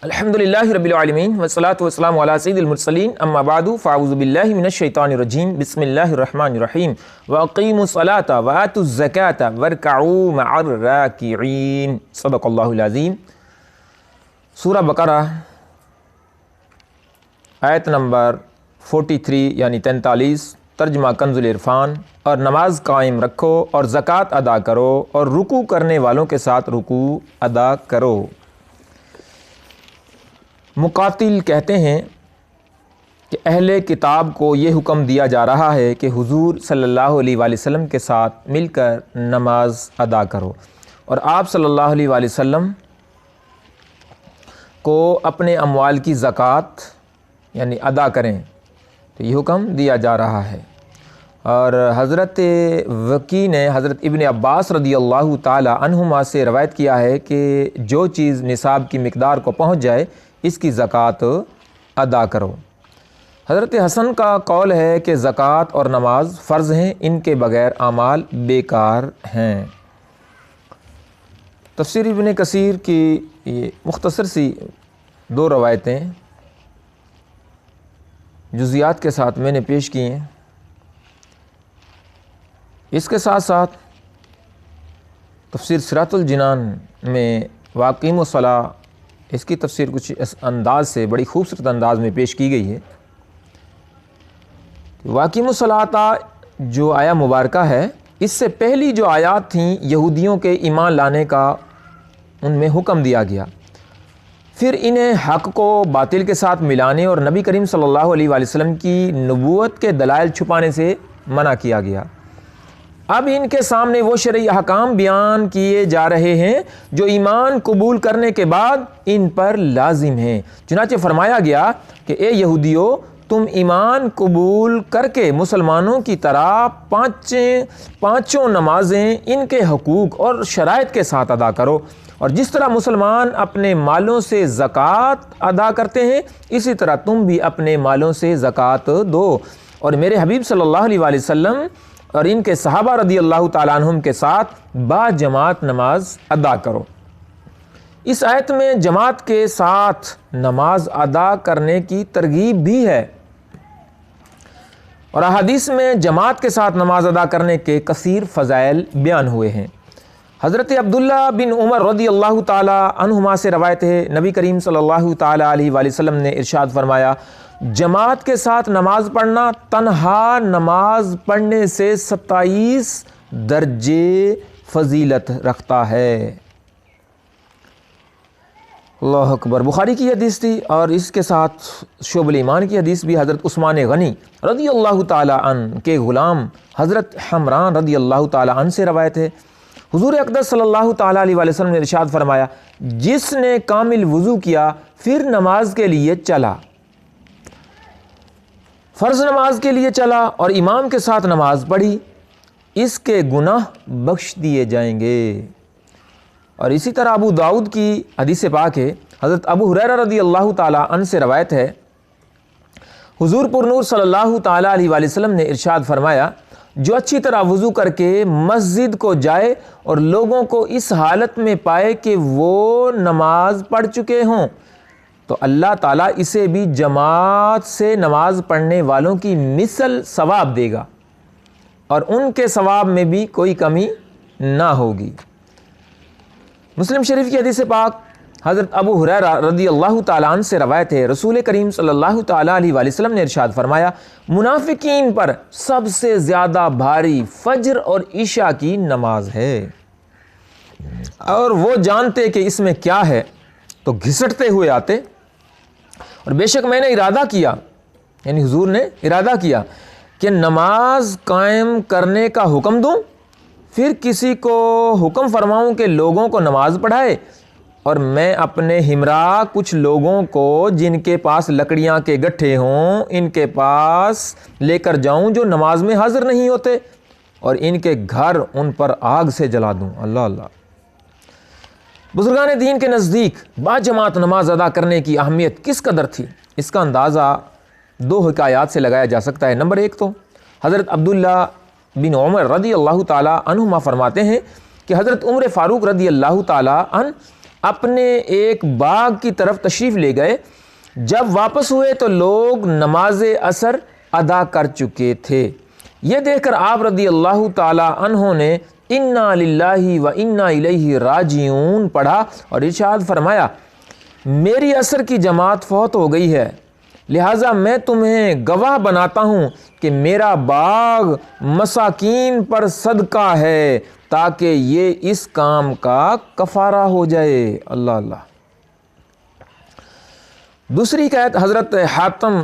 الحمدللہ رب العالمین والصلاة والسلام علی سید المرسلین اما بعد فاعوذ باللہ من الشیطان الرجیم بسم اللہ الرحمن الرحیم واقیموا الصلاة وآتوا الزکاة وارکعوا مع الراکعین صدق اللہ العظیم۔ سورہ بقرہ آیت نمبر 43 یعنی 43، ترجمہ کنز العرفان۔ اور نماز قائم رکھو اور زکوٰۃ ادا کرو اور رکوع کرنے والوں کے ساتھ رکوع ادا کرو۔ مقاتل کہتے ہیں کہ اہل کتاب کو یہ حکم دیا جا رہا ہے کہ حضور صلی اللہ علیہ وآلہ وسلم کے ساتھ مل کر نماز ادا کرو، اور آپ صلی اللہ علیہ وآلہ وسلم کو اپنے اموال کی زکوٰۃ یعنی ادا کریں، تو یہ حکم دیا جا رہا ہے۔ اور حضرت وکی نے حضرت ابن عباس رضی اللہ تعالی عنہما سے روایت کیا ہے کہ جو چیز نصاب کی مقدار کو پہنچ جائے اس کی زکوٰۃ ادا کرو۔ حضرت حسن کا قول ہے کہ زکوٰۃ اور نماز فرض ہیں، ان کے بغیر اعمال بیکار ہیں۔ تفسیر ابن کثیر کی یہ مختصر سی دو روایتیں جزیات کے ساتھ میں نے پیش کی ہیں۔ اس کے ساتھ ساتھ تفسیر صراط الجنان میں واقیم الصلاۃ، اس کی تفسیر کچھ اس انداز سے بڑی خوبصورت انداز میں پیش کی گئی ہے۔ واقیم الصلاۃ جو آیا مبارکہ ہے، اس سے پہلی جو آیات تھیں یہودیوں کے ایمان لانے کا، ان میں حکم دیا گیا، پھر انہیں حق کو باطل کے ساتھ ملانے اور نبی کریم صلی اللہ علیہ وآلہ وسلم کی نبوت کے دلائل چھپانے سے منع کیا گیا۔ اب ان کے سامنے وہ شرعی احکام بیان کیے جا رہے ہیں جو ایمان قبول کرنے کے بعد ان پر لازم ہیں۔ چنانچہ فرمایا گیا کہ اے یہودیو، تم ایمان قبول کر کے مسلمانوں کی طرح پانچوں نمازیں ان کے حقوق اور شرائط کے ساتھ ادا کرو، اور جس طرح مسلمان اپنے مالوں سے زکوٰۃ ادا کرتے ہیں اسی طرح تم بھی اپنے مالوں سے زکوٰۃ دو، اور میرے حبیب صلی اللہ علیہ وآلہ وسلم اور ان کے صحابہ رضی اللہ تعالیٰ عنہم کے ساتھ با جماعت نماز ادا کرو۔ اس آیت میں جماعت کے ساتھ نماز ادا کرنے کی ترغیب بھی ہے، اور احادیث میں جماعت کے ساتھ نماز ادا کرنے کے کثیر فضائل بیان ہوئے ہیں۔ حضرت عبداللہ بن عمر رضی اللہ تعالیٰ عنہما سے روایت ہے، نبی کریم صلی اللہ تعالیٰ علیہ وآلہ وسلم نے ارشاد فرمایا، جماعت کے ساتھ نماز پڑھنا تنہا نماز پڑھنے سے 27 درجے فضیلت رکھتا ہے۔ اللہ اکبر۔ بخاری کی حدیث تھی، اور اس کے ساتھ شعب الایمان کی حدیث بھی حضرت عثمان غنی رضی اللہ تعالیٰ عنہ کے غلام حضرت حمران رضی اللہ تعالیٰ عنہ سے روایت ہے۔ حضور اقدس صلی اللہ تعالیٰ علیہ وآلہ وسلم نے ارشاد فرمایا، جس نے کامل وضو کیا پھر نماز کے لیے چلا، فرض نماز کے لیے چلا اور امام کے ساتھ نماز پڑھی، اس کے گناہ بخش دیے جائیں گے۔ اور اسی طرح ابو داؤد کی حدیث پاک ہے، حضرت ابو ہریرہ رضی اللہ تعالیٰ عنہ سے روایت ہے، حضور پر نور صلی اللہ تعالیٰ علیہ وآلہ وسلم نے ارشاد فرمایا، جو اچھی طرح وضو کر کے مسجد کو جائے اور لوگوں کو اس حالت میں پائے کہ وہ نماز پڑھ چکے ہوں، تو اللہ تعالیٰ اسے بھی جماعت سے نماز پڑھنے والوں کی مثل ثواب دے گا، اور ان کے ثواب میں بھی کوئی کمی نہ ہوگی۔ مسلم شریف کی حدیث پاک حضرت ابو ہریرہ رضی اللہ تعالیٰ عنہ سے روایت ہے، رسول کریم صلی اللہ تعالیٰ علیہ وآلہ وسلم نے ارشاد فرمایا، منافقین پر سب سے زیادہ بھاری فجر اور عشاء کی نماز ہے، اور وہ جانتے کہ اس میں کیا ہے تو گھسٹتے ہوئے آتے، اور بے شک میں نے ارادہ کیا، یعنی حضور نے ارادہ کیا کہ نماز قائم کرنے کا حکم دوں، پھر کسی کو حکم فرماؤں کہ لوگوں کو نماز پڑھائے، اور میں اپنے ہمراہ کچھ لوگوں کو جن کے پاس لکڑیاں کے گٹھے ہوں ان کے پاس لے کر جاؤں جو نماز میں حاضر نہیں ہوتے، اور ان کے گھر ان پر آگ سے جلا دوں۔ اللہ اللہ۔ بزرگان دین کے نزدیک با جماعت نماز ادا کرنے کی اہمیت کس قدر تھی، اس کا اندازہ دو حکایات سے لگایا جا سکتا ہے۔ نمبر ایک تو حضرت عبداللہ بن عمر رضی اللہ تعالیٰ عنہما فرماتے ہیں کہ حضرت عمر فاروق رضی اللہ تعالیٰ عنہ اپنے ایک باغ کی طرف تشریف لے گئے۔ جب واپس ہوئے تو لوگ نماز عصر ادا کر چکے تھے۔ یہ دیکھ کر آپ رضی اللہ تعالی عنہ نے انا للہ و انا الیہ راجعون پڑھا اور ارشاد فرمایا، میری عصر کی جماعت فوت ہو گئی ہے، لہٰذا میں تمہیں گواہ بناتا ہوں کہ میرا باغ مساکین پر صدقہ ہے تاکہ یہ اس کام کا کفارہ ہو جائے۔ اللہ اللہ۔ دوسری قید حضرت حاتم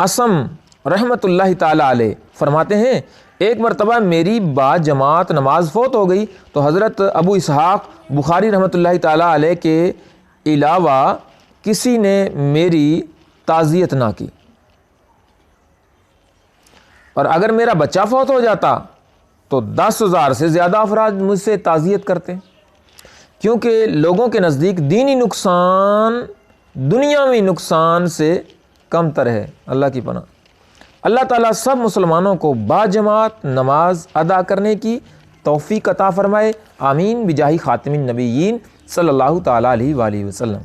اصم رحمۃ اللہ تعالی علیہ فرماتے ہیں، ایک مرتبہ میری با جماعت نماز فوت ہو گئی تو حضرت ابو اسحاق بخاری رحمۃ اللہ تعالی علیہ کے علاوہ کسی نے میری تعزیت نہ کی، اور اگر میرا بچہ فوت ہو جاتا تو 10,000 سے زیادہ افراد مجھ سے تعزیت کرتے، کیونکہ لوگوں کے نزدیک دینی نقصان دنیاوی نقصان سے کم تر ہے۔ اللہ کی پناہ۔ اللہ تعالیٰ سب مسلمانوں کو با جماعت نماز ادا کرنے کی توفیق عطا فرمائے، آمین بجاہ خاتم النبیین صلی اللہ تعالیٰ علیہ وآلہ وسلم۔